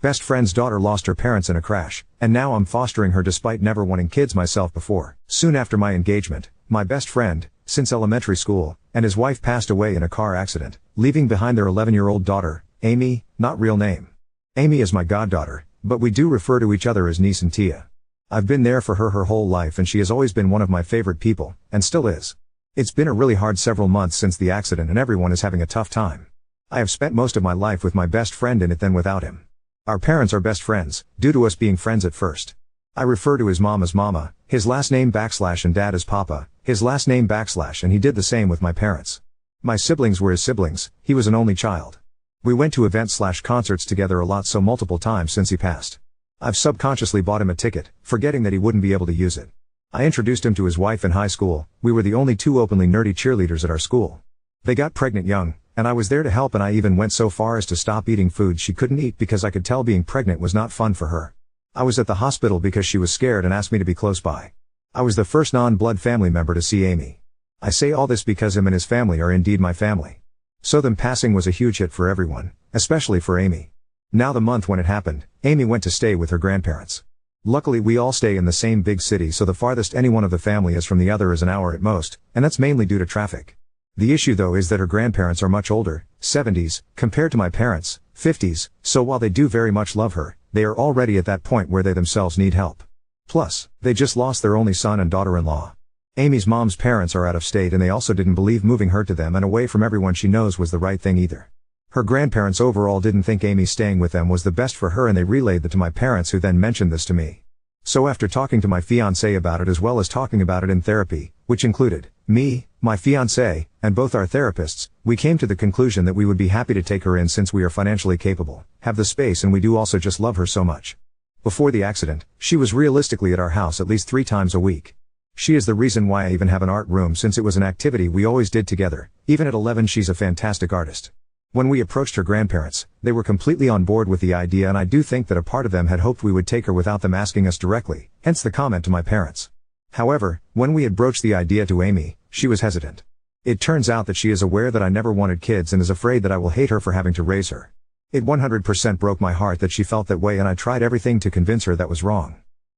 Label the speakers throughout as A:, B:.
A: Best friend's daughter lost her parents in a crash, and now I'm fostering her despite never wanting kids myself before. Soon after my engagement, my best friend, since elementary school, and his wife passed away in a car accident, leaving behind their 11-year-old daughter, Amy, not real name. Amy is my goddaughter, but we do refer to each other as niece and tia. I've been there for her whole life and she has always been one of my favorite people, and still is. It's been a really hard several months since the accident and everyone is having a tough time. I have spent most of my life with my best friend in it than without him. Our parents are best friends, due to us being friends at first. I refer to his mom as Mama, his last name / and dad as Papa, his last name / and he did the same with my parents. My siblings were his siblings, he was an only child. We went to events / concerts together a lot, so multiple times since he passed. I've subconsciously bought him a ticket, forgetting that he wouldn't be able to use it. I introduced him to his wife in high school. We were the only two openly nerdy cheerleaders at our school. They got pregnant young, and I was there to help, and I even went so far as to stop eating food she couldn't eat because I could tell being pregnant was not fun for her. I was at the hospital because she was scared and asked me to be close by. I was the first non-blood family member to see Amy. I say all this because him and his family are indeed my family. So them passing was a huge hit for everyone, especially for Amy. Now the month when it happened, Amy went to stay with her grandparents. Luckily we all stay in the same big city, so the farthest any one of the family is from the other is an hour at most, and that's mainly due to traffic. The issue though is that her grandparents are much older, 70s, compared to my parents, 50s, so while they do very much love her, they are already at that point where they themselves need help. Plus, they just lost their only son and daughter-in-law. Amy's mom's parents are out of state and they also didn't believe moving her to them and away from everyone she knows was the right thing either. Her grandparents overall didn't think Amy staying with them was the best for her, and they relayed that to my parents, who then mentioned this to me. So after talking to my fiancé about it as well as talking about it in therapy, which included me, my fiancé, and both our therapists, we came to the conclusion that we would be happy to take her in since we are financially capable, have the space, and we do also just love her so much. Before the accident, she was realistically at our house at least 3 times a week. She is the reason why I even have an art room, since it was an activity we always did together. Even at 11 she's a fantastic artist. When we approached her grandparents, they were completely on board with the idea, and I do think that a part of them had hoped we would take her without them asking us directly, hence the comment to my parents. However, when we had broached the idea to Amy, she was hesitant. It turns out that she is aware that I never wanted kids and is afraid that I will hate her for having to raise her. It 100% broke my heart that she felt that way, and I tried everything to convince her that was wrong.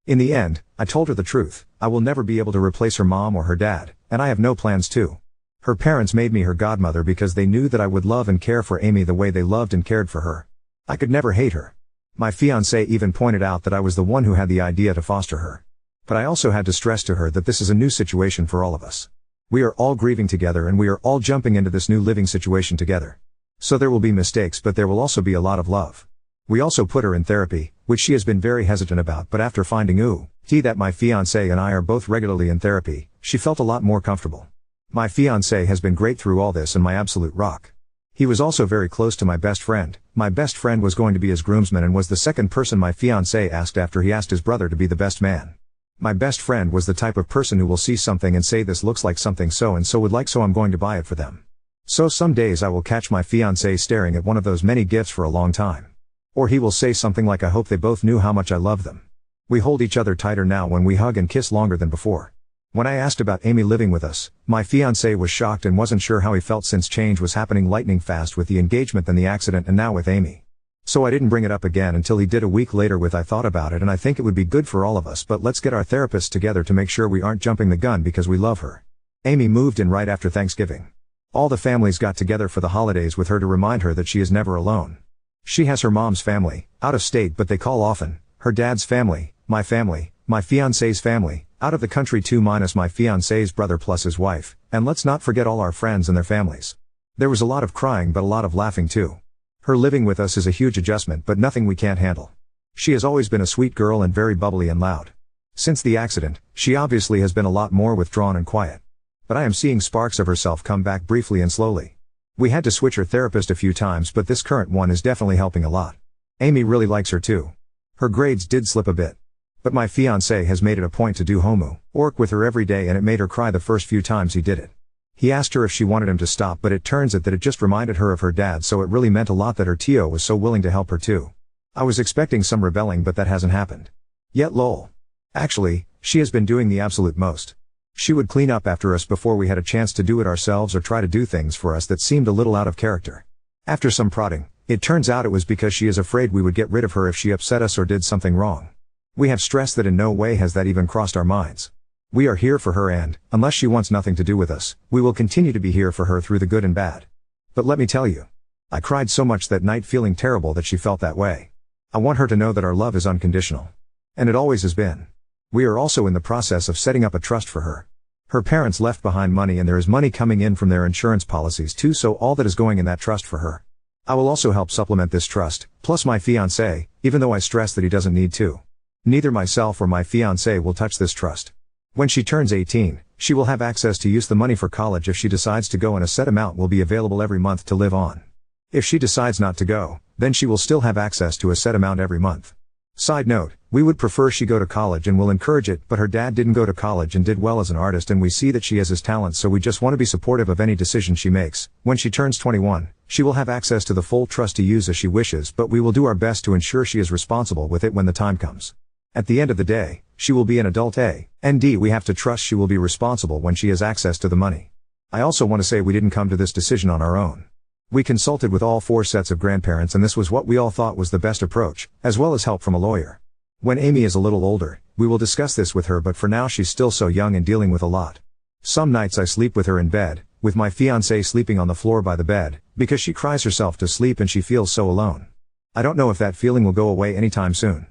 A: In the end, I told her the truth. I will never be able to replace her mom or her dad, and I have no plans to. Her parents made me her godmother because they knew that I would love and care for Amy the way they loved and cared for her. I could never hate her. My fiancé even pointed out that I was the one who had the idea to foster her. But I also had to stress to her that this is a new situation for all of us. We are all grieving together and we are all jumping into this new living situation together. So there will be mistakes, but there will also be a lot of love. We also put her in therapy, which she has been very hesitant about, but after finding that my fiancé and I are both regularly in therapy, she felt a lot more comfortable. My fiancé has been great through all this and my absolute rock. He was also very close to my best friend. My best friend was going to be his groomsman and was the second person my fiancé asked after he asked his brother to be the best man. My best friend was the type of person who will see something and say this looks like something so and so would like, so I'm going to buy it for them. So some days I will catch my fiancé staring at one of those many gifts for a long time. Or he will say something like, I hope they both knew how much I love them. We hold each other tighter now when we hug and kiss longer than before. When I asked about Amy living with us, my fiancé was shocked and wasn't sure how he felt since change was happening lightning fast with the engagement, then the accident, and now with Amy. So I didn't bring it up again until he did a week later with I thought about it and I think it would be good for all of us, but let's get our therapists together to make sure we aren't jumping the gun because we love her. Amy moved in right after Thanksgiving. All the families got together for the holidays with her to remind her that she is never alone. She has her mom's family, out of state but they call often, her dad's family, my fiancé's family, out of the country too minus my fiancé's brother plus his wife, and let's not forget all our friends and their families. There was a lot of crying but a lot of laughing too. Her living with us is a huge adjustment but nothing we can't handle. She has always been a sweet girl and very bubbly and loud. Since the accident, she obviously has been a lot more withdrawn and quiet. But I am seeing sparks of herself come back briefly and slowly. We had to switch her therapist a few times but this current one is definitely helping a lot. Amy really likes her too. Her grades did slip a bit. But my fiancé has made it a point to do homework with her every day and it made her cry the first few times he did it. He asked her if she wanted him to stop but it turns out that it just reminded her of her dad, so it really meant a lot that her tio was so willing to help her too. I was expecting some rebelling but that hasn't happened. Yet lol. Actually, she has been doing the absolute most. She would clean up after us before we had a chance to do it ourselves or try to do things for us that seemed a little out of character. After some prodding, It turns out it was because she is afraid we would get rid of her if she upset us or did something wrong. We have stressed that in no way has that even crossed our minds. We are here for her and, unless she wants nothing to do with us, we will continue to be here for her through the good and bad. But let me tell you. I cried so much that night feeling terrible that she felt that way. I want her to know that our love is unconditional. And it always has been. We are also in the process of setting up a trust for her. Her parents left behind money and there is money coming in from their insurance policies too, so all that is going in that trust for her. I will also help supplement this trust, plus my fiancé, even though I stress that he doesn't need to. Neither myself or my fiancé will touch this trust. When she turns 18, she will have access to use the money for college if she decides to go, and a set amount will be available every month to live on. If she decides not to go, then she will still have access to a set amount every month. Side note, we would prefer she go to college and will encourage it, but her dad didn't go to college and did well as an artist, and we see that she has his talents, so we just want to be supportive of any decision she makes. When she turns 21, she will have access to the full trust to use as she wishes, but we will do our best to ensure she is responsible with it when the time comes. At the end of the day, she will be an adult and we have to trust she will be responsible when she has access to the money. I also want to say we didn't come to this decision on our own. We consulted with all 4 sets of grandparents and this was what we all thought was the best approach, as well as help from a lawyer. When Amy is a little older, we will discuss this with her, but for now she's still so young and dealing with a lot. Some nights I sleep with her in bed, with my fiancé sleeping on the floor by the bed, because she cries herself to sleep and she feels so alone. I don't know if that feeling will go away anytime soon.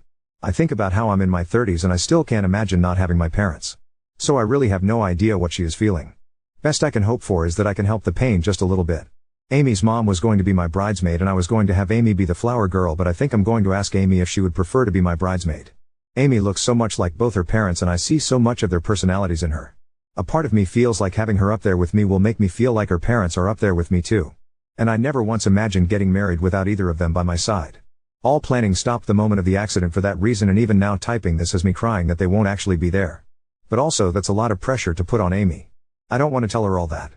A: I think about how I'm in my 30s and I still can't imagine not having my parents. So I really have no idea what she is feeling. Best I can hope for is that I can help the pain just a little bit. Amy's mom was going to be my bridesmaid and I was going to have Amy be the flower girl, but I think I'm going to ask Amy if she would prefer to be my bridesmaid. Amy looks so much like both her parents and I see so much of their personalities in her. A part of me feels like having her up there with me will make me feel like her parents are up there with me too. And I never once imagined getting married without either of them by my side. All planning stopped the moment of the accident for that reason, and even now typing this has me crying that they won't actually be there. But also that's a lot of pressure to put on Amy. I don't want to tell her all that.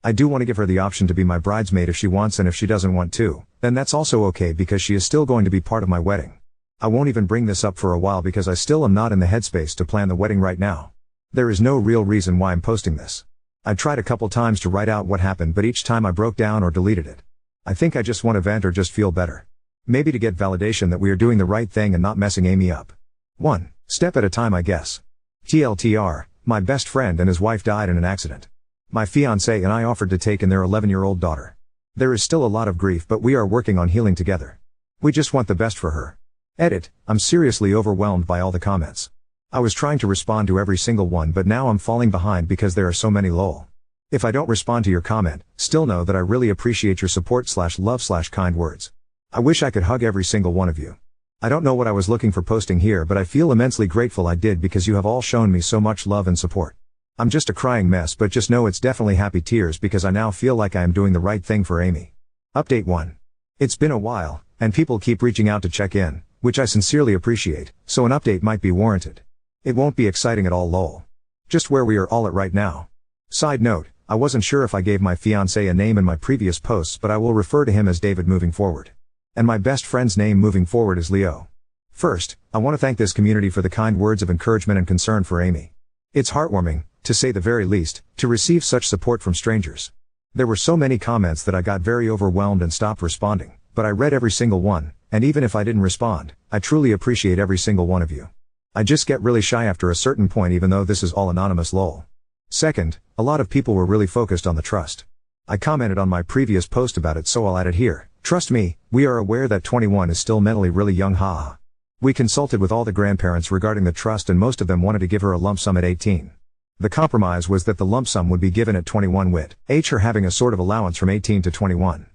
A: I do want to give her the option to be my bridesmaid if she wants, and if she doesn't want to, then that's also okay because she is still going to be part of my wedding. I won't even bring this up for a while because I still am not in the headspace to plan the wedding right now. There is no real reason why I'm posting this. I tried a couple times to write out what happened, but each time I broke down or deleted it. I think I just want to vent or just feel better. Maybe to get validation that we are doing the right thing and not messing Amy up. 1 step at a time, I guess. TLTR, my best friend and his wife died in an accident. My fiancé and I offered to take in their 11-year-old daughter. There is still a lot of grief, but we are working on healing together. We just want the best for her. Edit, I'm seriously overwhelmed by all the comments. I was trying to respond to every single one, but now I'm falling behind because there are so many lol. If I don't respond to your comment, still know that I really appreciate your support /love /kind words. I wish I could hug every single one of you. I don't know what I was looking for posting here, but I feel immensely grateful I did because you have all shown me so much love and support. I'm just a crying mess, but just know it's definitely happy tears because I now feel like I am doing the right thing for Amy. Update 1. It's been a while, and people keep reaching out to check in, which I sincerely appreciate, so an update might be warranted. It won't be exciting at all lol. Just where we are all at right now. Side note, I wasn't sure if I gave my fiancé a name in my previous posts, but I will refer to him as David moving forward. And my best friend's name moving forward is Leo. First, I want to thank this community for the kind words of encouragement and concern for Amy. It's heartwarming, to say the very least, to receive such support from strangers. There were so many comments that I got very overwhelmed and stopped responding, but I read every single one, and even if I didn't respond, I truly appreciate every single one of you. I just get really shy after a certain point, even though this is all anonymous lol. Second, a lot of people were really focused on the trust. I commented on my previous post about it, so I'll add it here. Trust me, we are aware that 21 is still mentally really young, haha. We consulted with all the grandparents regarding the trust and most of them wanted to give her a lump sum at 18. The compromise was that the lump sum would be given at 21 with her having a sort of allowance from 18 to 21.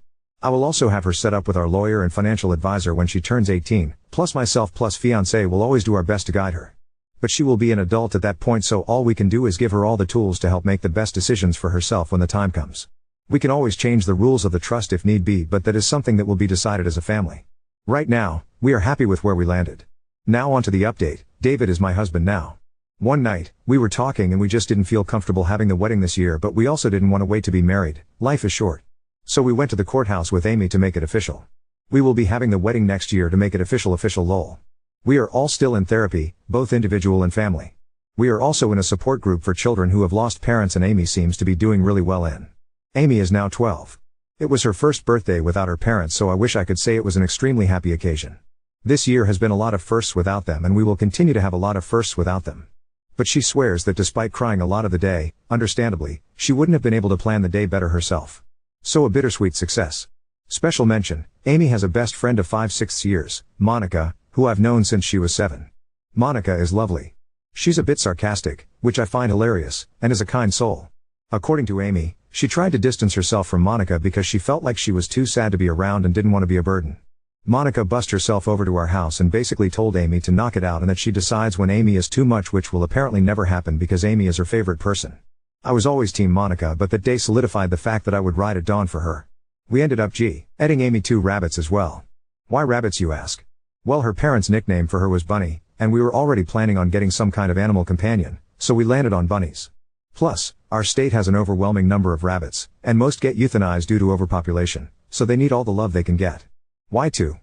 A: I will also have her set up with our lawyer and financial advisor when she turns 18, plus myself plus fiancé will always do our best to guide her. But she will be an adult at that point, so all we can do is give her all the tools to help make the best decisions for herself when the time comes. We can always change the rules of the trust if need be, but that is something that will be decided as a family. Right now, we are happy with where we landed. Now on to the update. David is my husband now. One night, we were talking and we just didn't feel comfortable having the wedding this year, but we also didn't want to wait to be married. Life is short. So we went to the courthouse with Amy to make it official. We will be having the wedding next year to make it official lol. We are all still in therapy, both individual and family. We are also in a support group for children who have lost parents and Amy seems to be doing really well in. Amy is now 12. It was her first birthday without her parents, so I wish I could say it was an extremely happy occasion. This year has been a lot of firsts without them, and we will continue to have a lot of firsts without them. But she swears that despite crying a lot of the day, understandably, she wouldn't have been able to plan the day better herself. So a bittersweet success. Special mention, Amy has a best friend of 5/6 years, Monica, who I've known since she was 7. Monica is lovely. She's a bit sarcastic, which I find hilarious, and is a kind soul. According to Amy, she tried to distance herself from Monica because she felt like she was too sad to be around and didn't want to be a burden. Monica bussed herself over to our house and basically told Amy to knock it out and that she decides when Amy is too much, which will apparently never happen because Amy is her favorite person. I was always team Monica, but that day solidified the fact that I would ride at dawn for her. We ended up getting Amy 2 rabbits as well. Why rabbits, you ask? Well, her parents' nickname for her was Bunny, and we were already planning on getting some kind of animal companion, so we landed on bunnies. Plus, our state has an overwhelming number of rabbits, and most get euthanized due to overpopulation, so they need all the love they can get. Why 2?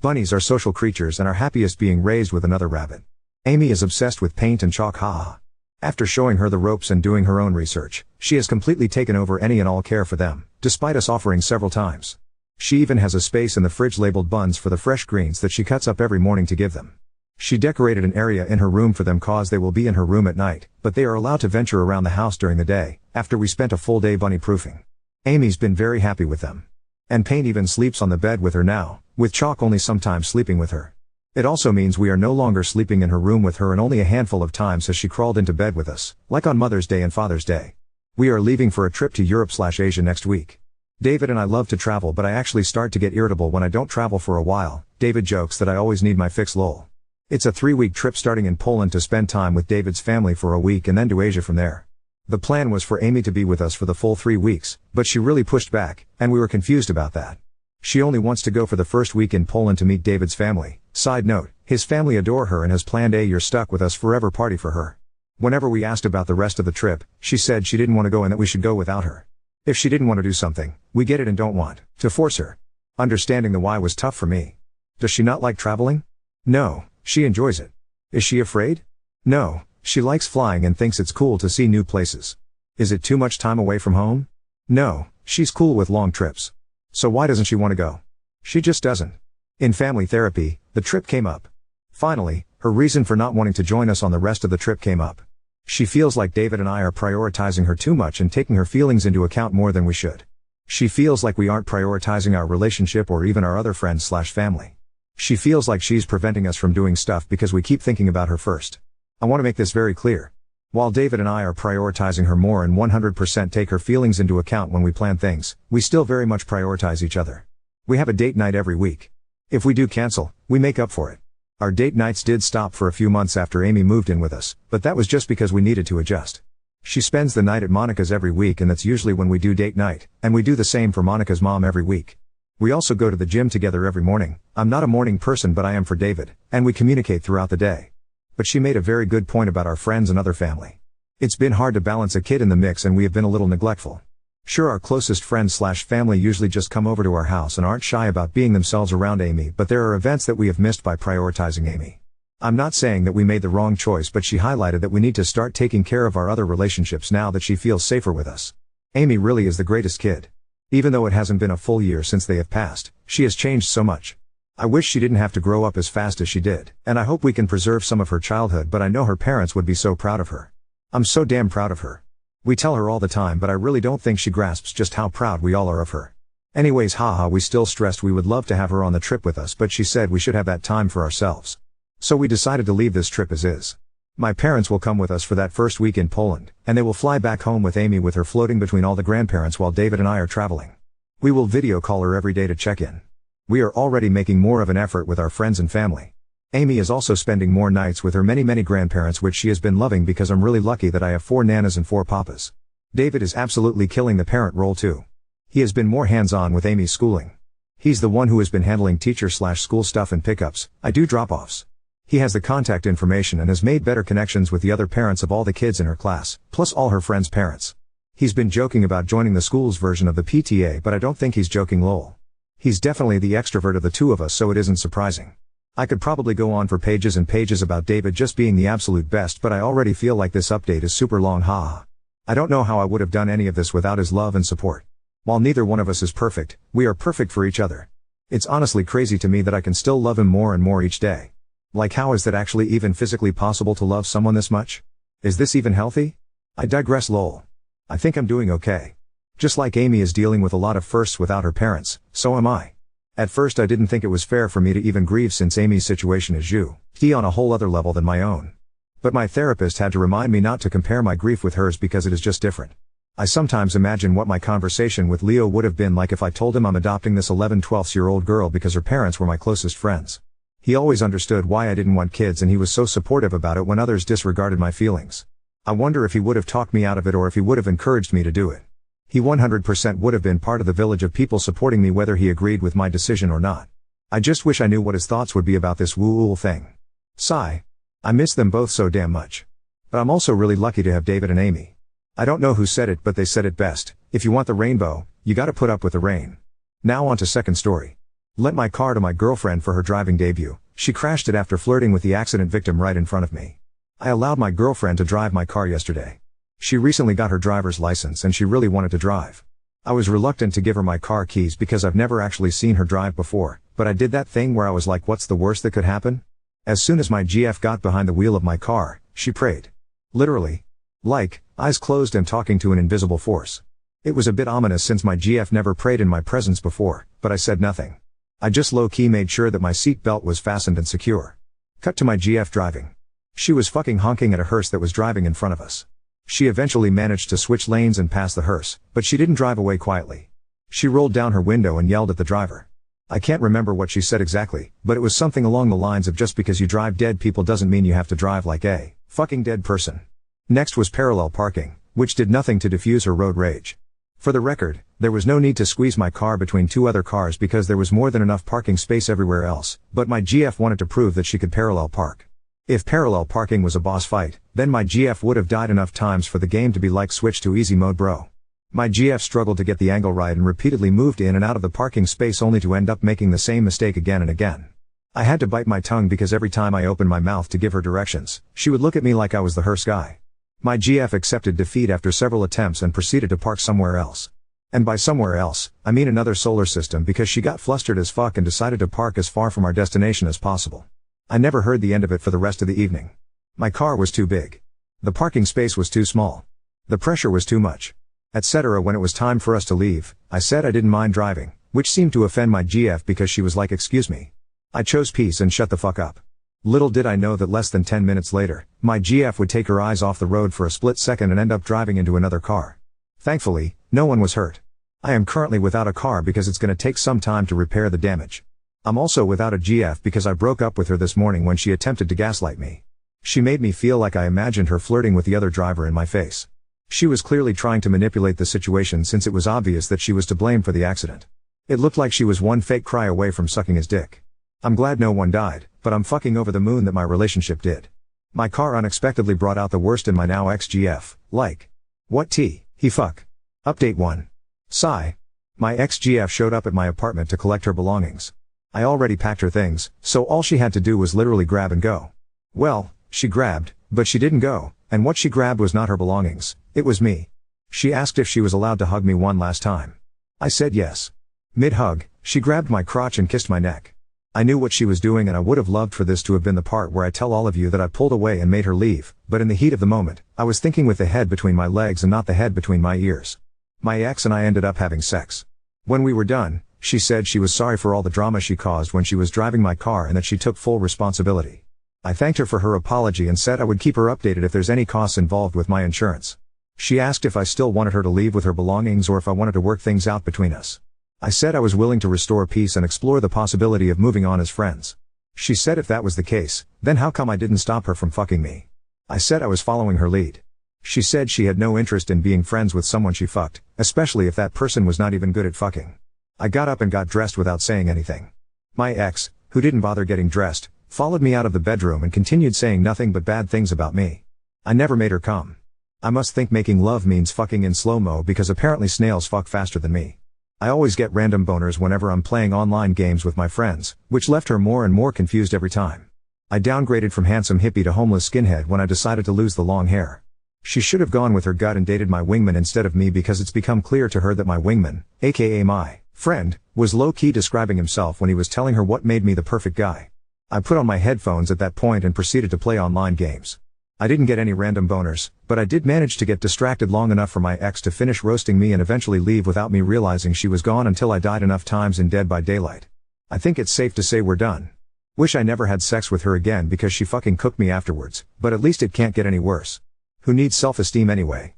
A: Bunnies are social creatures and are happiest being raised with another rabbit. Amy is obsessed with paint and chalk, haha. After showing her the ropes and doing her own research, she has completely taken over any and all care for them, despite us offering several times. She even has a space in the fridge labeled buns for the fresh greens that she cuts up every morning to give them. She decorated an area in her room for them cause they will be in her room at night, but they are allowed to venture around the house during the day, after we spent a full day bunny proofing. Amy's been very happy with them. And Paint even sleeps on the bed with her now, with Chalk only sometimes sleeping with her. It also means we are no longer sleeping in her room with her, and only a handful of times has she crawled into bed with us, like on Mother's Day and Father's Day. We are leaving for a trip to Europe/Asia next week. David and I love to travel, but I actually start to get irritable when I don't travel for a while. David jokes that I always need my fix, lol. It's a 3-week trip starting in Poland to spend time with David's family for a week and then to Asia from there. The plan was for Amy to be with us for the full 3 weeks, but she really pushed back, and we were confused about that. She only wants to go for the first week in Poland to meet David's family. Side note, his family adore her and has planned a "you're stuck with us forever" party for her. Whenever we asked about the rest of the trip, she said she didn't want to go and that we should go without her. If she didn't want to do something, we get it and don't want to force her. Understanding the why was tough for me. Does she not like traveling? No, she enjoys it. Is she afraid? No, she likes flying and thinks it's cool to see new places. Is it too much time away from home? No, she's cool with long trips. So why doesn't she want to go? She just doesn't. In family therapy, the trip came up. Finally, her reason for not wanting to join us on the rest of the trip came up. She feels like David and I are prioritizing her too much and taking her feelings into account more than we should. She feels like we aren't prioritizing our relationship or even our other friends/family. She feels like she's preventing us from doing stuff because we keep thinking about her first. I want to make this very clear. While David and I are prioritizing her more and 100% take her feelings into account when we plan things, we still very much prioritize each other. We have a date night every week. If we do cancel, we make up for it. Our date nights did stop for a few months after Amy moved in with us, but that was just because we needed to adjust. She spends the night at Monica's every week, and that's usually when we do date night, and we do the same for Monica's mom every week. We also go to the gym together every morning. I'm not a morning person, but I am for David, and we communicate throughout the day. But she made a very good point about our friends and other family. It's been hard to balance a kid in the mix, and we have been a little neglectful. Sure, our closest friends/family usually just come over to our house and aren't shy about being themselves around Amy, but there are events that we have missed by prioritizing Amy. I'm not saying that we made the wrong choice, but she highlighted that we need to start taking care of our other relationships now that she feels safer with us. Amy really is the greatest kid. Even though it hasn't been a full year since they have passed, she has changed so much. I wish she didn't have to grow up as fast as she did, and I hope we can preserve some of her childhood, but I know her parents would be so proud of her. I'm so damn proud of her. We tell her all the time, but I really don't think she grasps just how proud we all are of her. Anyways, haha, we still stressed we would love to have her on the trip with us, but she said we should have that time for ourselves. So we decided to leave this trip as is. My parents will come with us for that first week in Poland, and they will fly back home with Amy, with her floating between all the grandparents while David and I are traveling. We will video call her every day to check in. We are already making more of an effort with our friends and family. Amy is also spending more nights with her many grandparents, which she has been loving because I'm really lucky that I have 4 nanas and 4 papas. David is absolutely killing the parent role too. He has been more hands-on with Amy's schooling. He's the one who has been handling teacher/school stuff and pickups. I do drop-offs. He has the contact information and has made better connections with the other parents of all the kids in her class, plus all her friends' parents. He's been joking about joining the school's version of the PTA, but I don't think he's joking, lol. He's definitely the extrovert of the two of us, so it isn't surprising. I could probably go on for pages and pages about David just being the absolute best, but I already feel like this update is super long, haha. I don't know how I would have done any of this without his love and support. While neither one of us is perfect, we are perfect for each other. It's honestly crazy to me that I can still love him more and more each day. Like, how is that actually even physically possible to love someone this much? Is this even healthy? I digress lol. I think I'm doing okay. Just like Amy is dealing with a lot of firsts without her parents, so am I. At first I didn't think it was fair for me to even grieve since Amy's situation is on a whole other level than my own. But my therapist had to remind me not to compare my grief with hers because it is just different. I sometimes imagine what my conversation with Leo would have been like if I told him I'm adopting this 11-12-year-old girl because her parents were my closest friends. He always understood why I didn't want kids and he was so supportive about it when others disregarded my feelings. I wonder if he would have talked me out of it or if he would have encouraged me to do it. He 100% would have been part of the village of people supporting me whether he agreed with my decision or not. I just wish I knew what his thoughts would be about this woo-ool thing. Sigh. I miss them both so damn much. But I'm also really lucky to have David and Amy. I don't know who said it but they said it best, if you want the rainbow, you gotta put up with the rain. Now on to second story. Lent my car to my girlfriend for her driving debut. She crashed it after flirting with the accident victim right in front of me. I allowed my girlfriend to drive my car yesterday. She recently got her driver's license and she really wanted to drive. I was reluctant to give her my car keys because I've never actually seen her drive before, but I did that thing where I was like, what's the worst that could happen? As soon as my GF got behind the wheel of my car, she prayed. Literally. Like, eyes closed and talking to an invisible force. It was a bit ominous since my GF never prayed in my presence before, but I said nothing. I just low-key made sure that my seat belt was fastened and secure. Cut to my GF driving. She was fucking honking at a hearse that was driving in front of us. She eventually managed to switch lanes and pass the hearse, but she didn't drive away quietly. She rolled down her window and yelled at the driver. I can't remember what she said exactly, but it was something along the lines of just because you drive dead people doesn't mean you have to drive like a fucking dead person. Next was parallel parking, which did nothing to diffuse her road rage. For the record, there was no need to squeeze my car between two other cars because there was more than enough parking space everywhere else, but my GF wanted to prove that she could parallel park. If parallel parking was a boss fight, then my GF would have died enough times for the game to be like switch to easy mode bro. My GF struggled to get the angle right and repeatedly moved in and out of the parking space only to end up making the same mistake again and again. I had to bite my tongue because every time I opened my mouth to give her directions, she would look at me like I was the hearse guy. My GF accepted defeat after several attempts and proceeded to park somewhere else. And by somewhere else, I mean another solar system because she got flustered as fuck and decided to park as far from our destination as possible. I never heard the end of it for the rest of the evening. My car was too big. The parking space was too small. The pressure was too much. Etc. When it was time for us to leave, I said I didn't mind driving, which seemed to offend my GF because she was like, excuse me. I chose peace and shut the fuck up. Little did I know that less than 10 minutes later, my GF would take her eyes off the road for a split second and end up driving into another car. Thankfully, no one was hurt. I am currently without a car because it's gonna take some time to repair the damage. I'm also without a GF because I broke up with her this morning when she attempted to gaslight me. She made me feel like I imagined her flirting with the other driver in my face. She was clearly trying to manipulate the situation since it was obvious that she was to blame for the accident. It looked like she was one fake cry away from sucking his dick. I'm glad no one died, but I'm fucking over the moon that my relationship did. My car unexpectedly brought out the worst in my now ex-GF, like. What he fuck. Update 1. Sigh. My ex-GF showed up at my apartment to collect her belongings. I already packed her things, so all she had to do was literally grab and go. Well, she grabbed, but she didn't go, and what she grabbed was not her belongings, it was me. She asked if she was allowed to hug me one last time. I said yes. Mid-hug, she grabbed my crotch and kissed my neck. I knew what she was doing and I would have loved for this to have been the part where I tell all of you that I pulled away and made her leave, but in the heat of the moment, I was thinking with the head between my legs and not the head between my ears. My ex and I ended up having sex. When we were done, she said she was sorry for all the drama she caused when she was driving my car and that she took full responsibility. I thanked her for her apology and said I would keep her updated if there's any costs involved with my insurance. She asked if I still wanted her to leave with her belongings or if I wanted to work things out between us. I said I was willing to restore peace and explore the possibility of moving on as friends. She said if that was the case, then how come I didn't stop her from fucking me? I said I was following her lead. She said she had no interest in being friends with someone she fucked, especially if that person was not even good at fucking. I got up and got dressed without saying anything. My ex, who didn't bother getting dressed, followed me out of the bedroom and continued saying nothing but bad things about me. I never made her come. I must think making love means fucking in slow-mo because apparently snails fuck faster than me. I always get random boners whenever I'm playing online games with my friends, which left her more and more confused every time. I downgraded from handsome hippie to homeless skinhead when I decided to lose the long hair. She should have gone with her gut and dated my wingman instead of me, because it's become clear to her that my wingman, aka my friend, was low-key describing himself when he was telling her what made me the perfect guy. I put on my headphones at that point and proceeded to play online games. I didn't get any random boners, but I did manage to get distracted long enough for my ex to finish roasting me and eventually leave without me realizing she was gone until I died enough times in Dead by Daylight. I think it's safe to say we're done. Wish I never had sex with her again because she fucking cooked me afterwards, but at least it can't get any worse. Who needs self-esteem anyway?